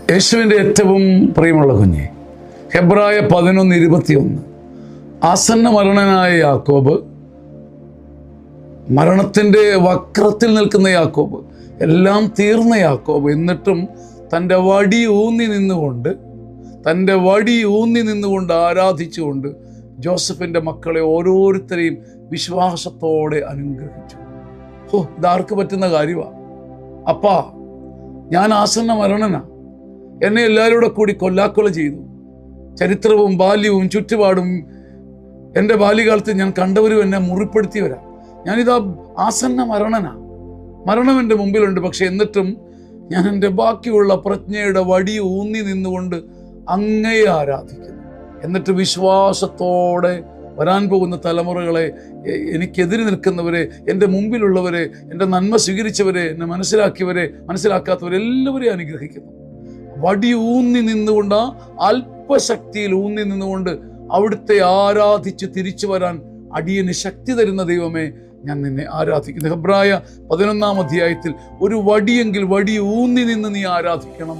യേശുവിൻ്റെ ഏറ്റവും പ്രിയമുള്ള കുഞ്ഞെ, ഹെബ്രായ 11:21, ആസന്ന മരണനായ യാക്കോബ്, മരണത്തിൻ്റെ വക്രത്തിൽ നിൽക്കുന്ന യാക്കോബ്, എല്ലാം തീർന്ന യാക്കോബ്, എന്നിട്ടും തൻ്റെ വടി ഊന്നി നിന്നുകൊണ്ട് ആരാധിച്ചുകൊണ്ട് ജോസഫിൻ്റെ മക്കളെ ഓരോരുത്തരെയും വിശ്വാസത്തോടെ അനുഗ്രഹിച്ചു. ഇതാർക്ക് പറ്റുന്ന കാര്യമാണ്? അപ്പാ, ഞാൻ ആസന്ന മരണനാ, എന്നെ എല്ലാവരും കൂടി കൊല്ലാക്കൊല ചെയ്തു. ചരിത്രവും ബാല്യവും ചുറ്റുപാടും എൻ്റെ ബാല്യകാലത്ത് ഞാൻ കണ്ടവരും എന്നെ മുറിപ്പെടുത്തിയവരാ. ഞാനിതാ ആസന്ന മരണനാ, മരണം എൻ്റെ മുമ്പിലുണ്ട്. പക്ഷെ എന്നിട്ടും ഞാൻ എൻ്റെ ബാക്കിയുള്ള പ്രജ്ഞയുടെ വടി ഊന്നി നിന്നുകൊണ്ട് അങ്ങയെ ആരാധിക്കുന്നു. എന്നിട്ട് വിശ്വാസത്തോടെ വരാൻ പോകുന്ന തലമുറകളെ, എനിക്കെതിരെ നിൽക്കുന്നവരെ, എൻ്റെ മുമ്പിലുള്ളവരെ, എൻ്റെ നന്മ സ്വീകരിച്ചവരെ, എന്നെ മനസ്സിലാക്കാത്തവരെല്ലാവരെയും അനുഗ്രഹിക്കുന്നു. വടി ഊന്നി നിന്നുകൊണ്ട്, അല്പശക്തിയിൽ ഊന്നി നിന്നുകൊണ്ട് അവിടുത്തെ ആരാധിച്ച് തിരിച്ചു വരാൻ അടിയന് ശക്തി തരുന്ന ദൈവമേ, ഞാൻ നിന്നെ ആരാധിക്കുന്നു. ഹെബ്രായ 11-ാം അധ്യായത്തിൽ ഒരു വടി ഊന്നി നിന്ന് നീ ആരാധിക്കണം.